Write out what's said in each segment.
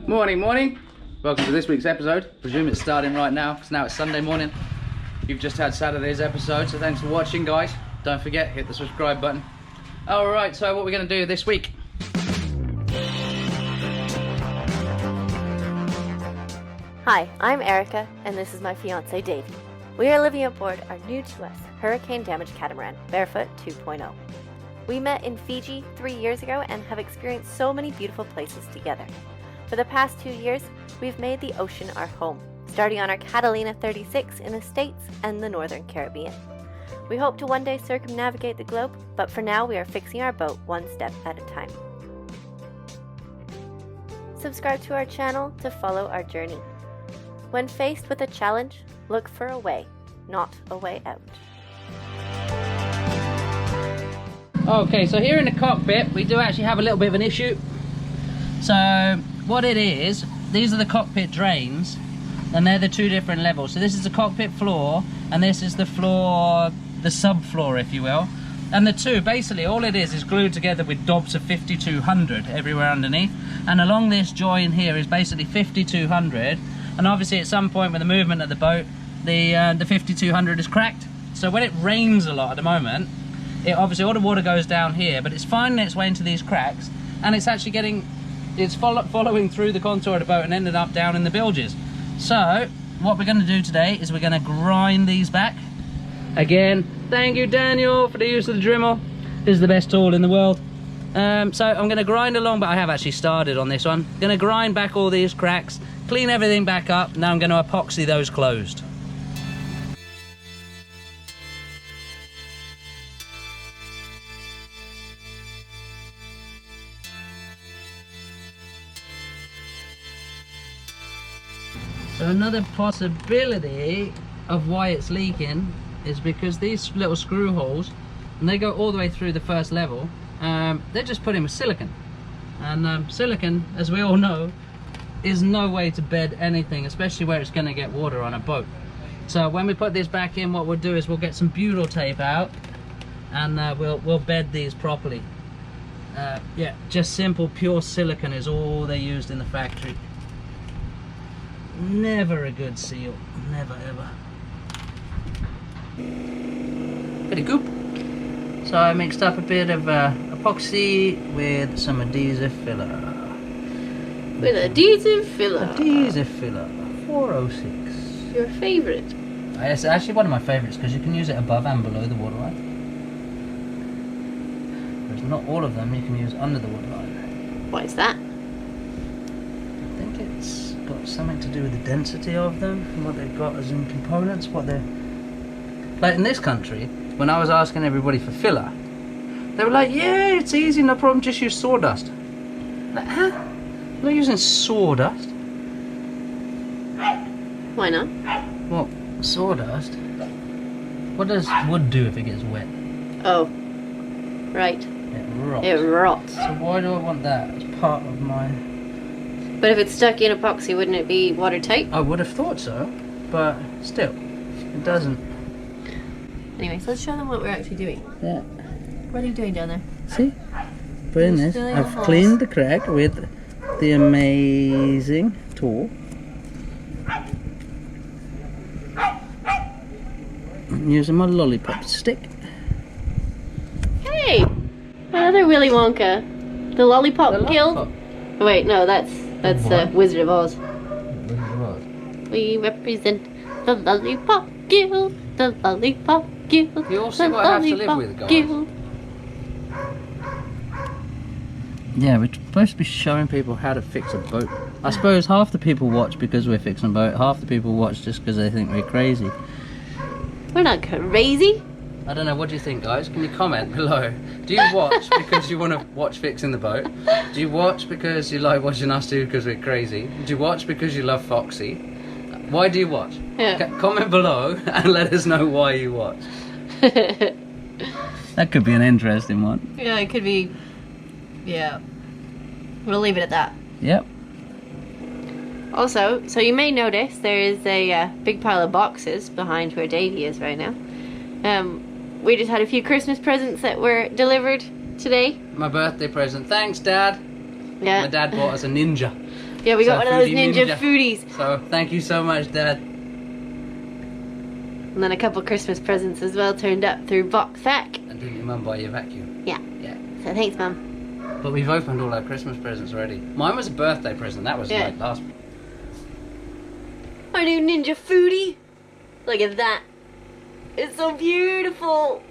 Morning, morning. Welcome to this week's episode. Presume it's starting right now, because now it's Sunday morning. You've just had Saturday's episode, so thanks for watching, guys. Don't forget, hit the subscribe button. Alright, so what we're going to do this week. Hi, I'm Erica, and this is my fiance Davy. We are living aboard our new to us hurricane-damaged catamaran, Barefoot 2.0. We met in Fiji 3 years ago and have experienced so many beautiful places together. For the past 2 years, we've made the ocean our home, starting on our Catalina 36 in the States and the Northern Caribbean. We hope to one day circumnavigate the globe, but for now we are fixing our boat one step at a time. Subscribe to our channel to follow our journey. When faced with a challenge, look for a way, not a way out. Okay, so here in the cockpit, we do actually have a little bit of an issue. So, what it is, these are the cockpit drains, and they're the two different levels. So this is the cockpit floor, and this is the floor, the subfloor, if you will. And the two, basically, all it is glued together with dobs of 5200 everywhere underneath. And along this join here is basically 5200. And obviously, at some point with the movement of the boat, the 5200 is cracked. So when it rains a lot at the moment, obviously all the water goes down here, but it's finding its way into these cracks, and it's actually following through the contour of the boat and ended up down in the bilges. So what we're going to do today is we're going to grind these back. Again, thank you Daniel for the use of the Dremel. This is the best tool in the world. So I'm going to grind along, but I have actually started on this one. Going to grind back all these cracks, clean everything back up. Now I'm going to epoxy those closed. So another possibility of why it's leaking is because these little screw holes, and they go all the way through the first level, they're just put in with silicone. And silicone, as we all know, is no way to bed anything, especially where it's going to get water on a boat. So when we put this back in, what we'll do is we'll get some butyl tape out, and we'll bed these properly. Yeah, just simple pure silicone is all they used in the factory. Never a good seal, never ever. Pretty good. So I mixed up a bit of epoxy with some adhesive filler. With adhesive filler. Adhesive filler, 406. Your favourite? It's actually one of my favourites because you can use it above and below the waterline. Whereas not all of them you can use under the waterline. Why is that? I think it's got something to do with the density of them and what they've got as in components, what they're like. In this country, when I was asking everybody for filler, they were like, yeah, it's easy, no problem, just use sawdust. Like, huh? I'm not using sawdust. Why not? Well, sawdust, what does wood do if it gets wet? Oh, right. It rots. It rots. So why do I want that as part of my... But if it's stuck in epoxy, wouldn't it be watertight? I would have thought so, but still, it doesn't. Anyway, so let's show them what we're actually doing. Yeah. What are you doing down there? See? Put in this. Filling the I've holes. cleaned the crack with the amazing tool. I'm using my lollipop stick. Hey! Another Willy Wonka. The Lollipop The Guild? lollipop. Oh, wait, no, that's What? Wizard of Oz. What? We represent the Lollipop Guild. The Lollipop Guild. You all see the what I have to live Lollipop with, guys. Guild. Yeah, we're supposed to be showing people how to fix a boat. I suppose half the people watch because we're fixing a boat, half the people watch just because they think we're crazy. We're not crazy. I don't know, what do you think, guys? Can you comment below? Do you watch because you want to watch fixing the boat? Do you watch because you like watching us do because we're crazy? Do you watch because you love Foxy? Why do you watch? Yeah. Comment below and let us know why you watch. That could be an interesting one. Yeah, it could be. Yeah. We'll leave it at that. Yep. Also, so you may notice there is a big pile of boxes behind where Davy is right now. We just had a few Christmas presents that were delivered today. My birthday present. Thanks, Dad. Yeah. My dad bought us a Ninja. Yeah, we got one of those ninja ninja. foodies. So thank you so much, Dad. And then a couple Christmas presents as well turned up through Voxac. And didn't your mum buy you a vacuum? Yeah. Yeah. So thanks, Mum. But we've opened all our Christmas presents already. Mine was a birthday present. That was like last. Our new ninja foodie. Look at that. It's so beautiful.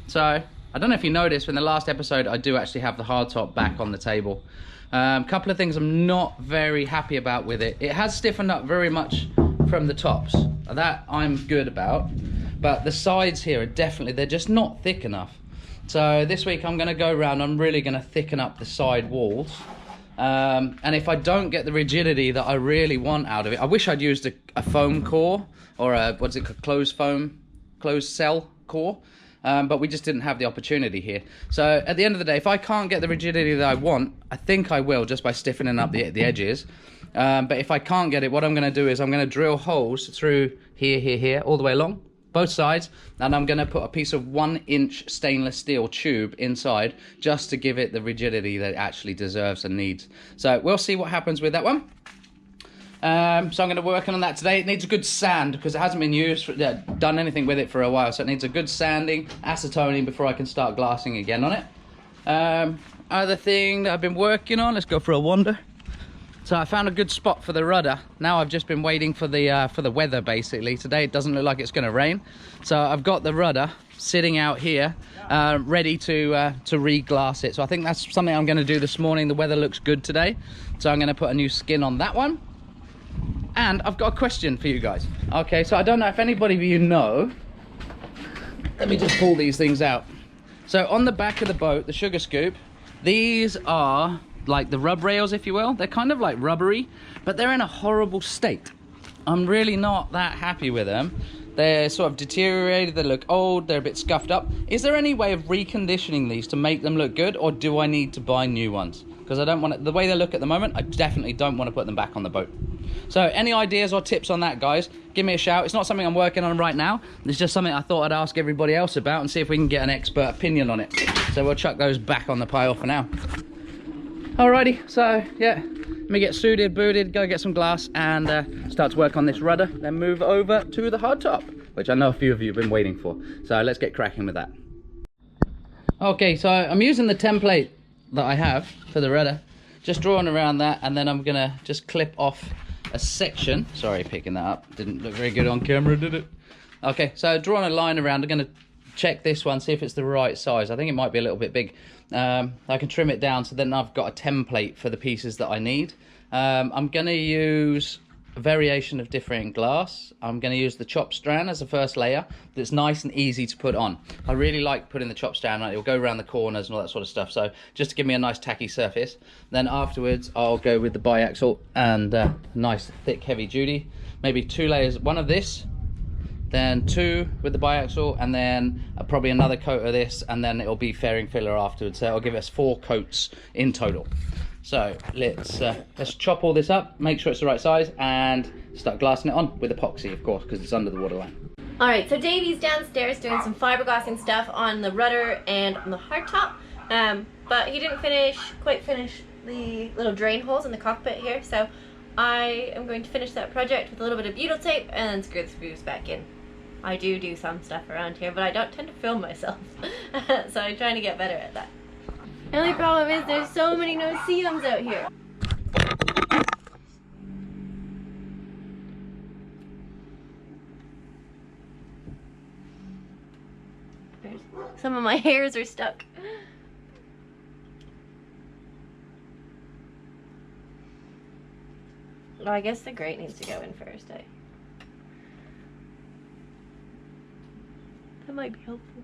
So, I don't know if you noticed, in the last episode, I do actually have the hardtop back on the table. A couple of things I'm not very happy about with it. It has stiffened up very much from the tops. That I'm good about. But the sides here are definitely, they're just not thick enough. So this week I'm going to go around, I'm really going to thicken up the side walls. And if I don't get the rigidity that I really want out of it, I wish I'd used a foam core, or a, what's it called, closed cell core. But we just didn't have the opportunity here. So at the end of the day, if I can't get the rigidity that I want, I think I will just by stiffening up the edges. But if I can't get it, what I'm going to do is I'm going to drill holes through here, all the way along, both sides, and I'm going to put a piece of 1-inch stainless steel tube inside just to give it the rigidity that it actually deserves and needs. So we'll see what happens with that one. So I'm going to be working on that today. It needs a good sand because it hasn't been used, done anything with it for a while. So it needs a good sanding, acetoning before I can start glassing again on it. Other thing that I've been working on, let's go for a wander. So I found a good spot for the rudder. Now I've just been waiting for the weather basically. Today it doesn't look like it's going to rain. So I've got the rudder sitting out here, ready to re-glass it. So I think that's something I'm going to do this morning. The weather looks good today. So I'm going to put a new skin on that one. And I've got a question for you guys. Okay, so I don't know if anybody of you know. Let me just pull these things out. So on the back of the boat, the sugar scoop, these are like the rub rails, if you will. They're kind of like rubbery, but they're in a horrible state. I'm really not that happy with them. They're sort of deteriorated, they look old, they're a bit scuffed up. Is there any way of reconditioning these to make them look good, or do I need to buy new ones? Because I don't want it, the way they look at the moment, I definitely don't want to put them back on the boat. So any ideas or tips on that, guys, give me a shout. It's not something I'm working on right now. It's just something I thought I'd ask everybody else about and see if we can get an expert opinion on it. So we'll chuck those back on the pile for now. Alrighty, so yeah, let me get suited, booted, go get some glass and start to work on this rudder, then move over to the hardtop, which I know a few of you have been waiting for. So let's get cracking with that. Okay, so I'm using the template that I have for the rudder, just drawing around that, and then I'm gonna just clip off a section. Sorry, picking that up, didn't look very good on camera, did it? Okay, so drawing a line around, I'm gonna check this one, see if it's the right size. I think it might be a little bit big. I can trim it down, so then I've got a template for the pieces that I need. I'm going to use a variation of different glass. I'm going to use the chop strand as the first layer. That's nice and easy to put on. I really like putting the chop strand on. It'll go around the corners and all that sort of stuff. So just to give me a nice tacky surface. Then afterwards, I'll go with the biaxial and nice thick heavy duty. Maybe 2 layers, one of this, then 2 with the biaxial, and then probably another coat of this, and then it'll be fairing filler afterwards. So it'll give us 4 coats in total. So let's chop all this up, make sure it's the right size, and start glassing it on with epoxy, of course, because it's under the waterline. Alright, so Davy's downstairs doing some fiberglassing stuff on the rudder and on the hardtop, but he didn't quite finish the little drain holes in the cockpit here, so I am going to finish that project with a little bit of butyl tape and then screw the screws back in. I do some stuff around here, but I don't tend to film myself, so I'm trying to get better at that. The only problem is there's so many noseeums out here. Some of my hairs are stuck. Well, I guess the grate needs to go in first, eh? That might be helpful.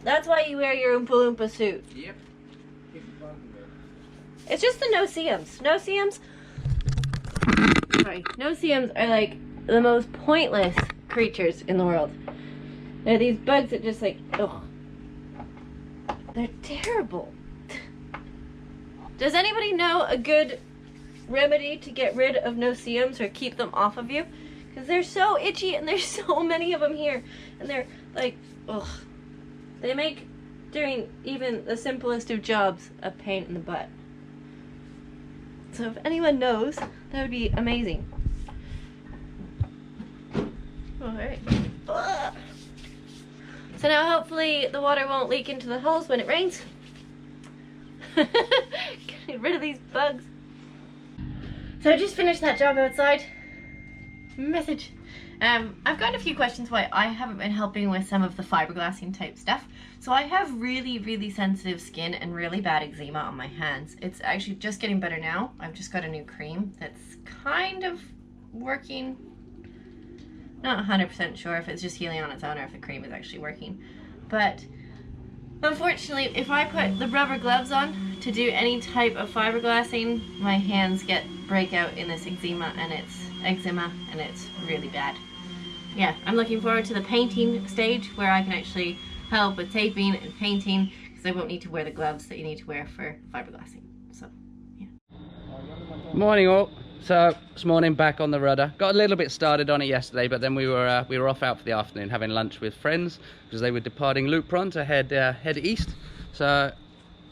That's why you wear your Oompa Loompa suit. Yep. It's just the noseeums. Noseeums are like the most pointless creatures in the world. They're these bugs that just like, ugh. They're terrible. Does anybody know a good remedy to get rid of noseeums or keep them off of you? because they're so itchy and there's so many of them here, and they're like, ugh. They make doing even the simplest of jobs a pain in the butt. So if anyone knows, that would be amazing. Alright. So now hopefully the water won't leak into the holes when it rains. Get rid of these bugs. So I just finished that job outside. Message. I've gotten a few questions why I haven't been helping with some of the fiberglassing type stuff. So I have really sensitive skin and really bad eczema on my hands. It's actually just getting better now. I've just got a new cream that's kind of working. Not 100% sure if it's just healing on its own or if the cream is actually working. But unfortunately, if I put the rubber gloves on to do any type of fiberglassing, my hands break out in this eczema and it's really bad. Yeah, I'm looking forward to the painting stage where I can actually help with taping and painting, because I won't need to wear the gloves that you need to wear for fiberglassing. So, yeah. Morning all. So this morning back on the rudder. Got a little bit started on it yesterday, but then we were off out for the afternoon having lunch with friends because they were departing Lupron to head east. So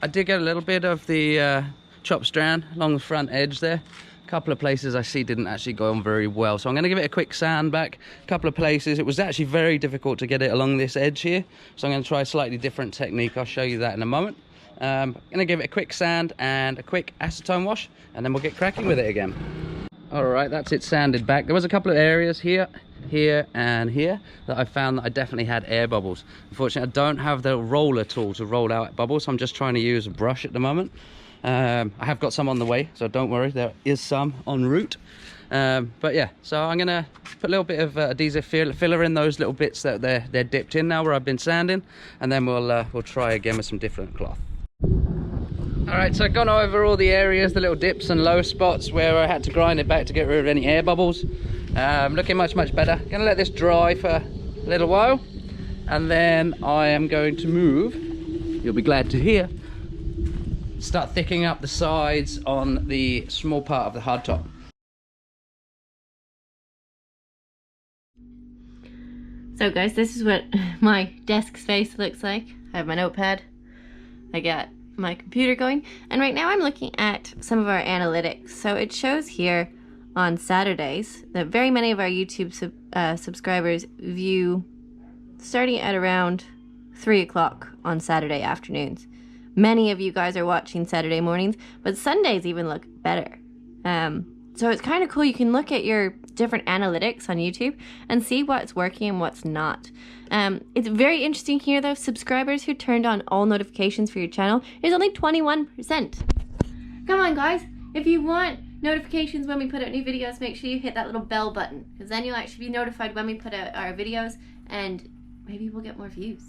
I did get a little bit of the chop strand along the front edge there. A couple of places I see didn't actually go on very well, so I'm going to give it a quick sand back. A couple of places it was actually very difficult to get it along this edge here, so I'm going to try a slightly different technique. I'll show you that in a moment. I'm going to give it a quick sand and a quick acetone wash, and then we'll get cracking with it again. Alright, that's it sanded back. There was a couple of areas here, and here that I found that I definitely had air bubbles. Unfortunately, I don't have the roller tool to roll out bubbles, so I'm just trying to use a brush at the moment. I have got some on the way, so don't worry, there is some en route. But yeah, so I'm gonna put a little bit of adhesive filler in those little bits that they're dipped in now where I've been sanding, and then we'll try again with some different cloth. Alright, so I've gone over all the areas, the little dips and low spots where I had to grind it back to get rid of any air bubbles. Looking much better. Gonna let this dry for a little while, and then I am going to move, you'll be glad to hear, start thickening up the sides on the small part of the hardtop. So guys, this is what my desk space looks like. I have my notepad, I got my computer going, and right now I'm looking at some of our analytics. So it shows here on Saturdays that very many of our YouTube subscribers view starting at around 3 o'clock on Saturday afternoons. Many of you guys are watching Saturday mornings, but Sundays even look better. So it's kind of cool. You can look at your different analytics on YouTube and see what's working and what's not. It's very interesting here though, subscribers who turned on all notifications for your channel is only 21%. Come on guys, if you want notifications when we put out new videos, make sure you hit that little bell button, because then you'll actually be notified when we put out our videos, and maybe we'll get more views.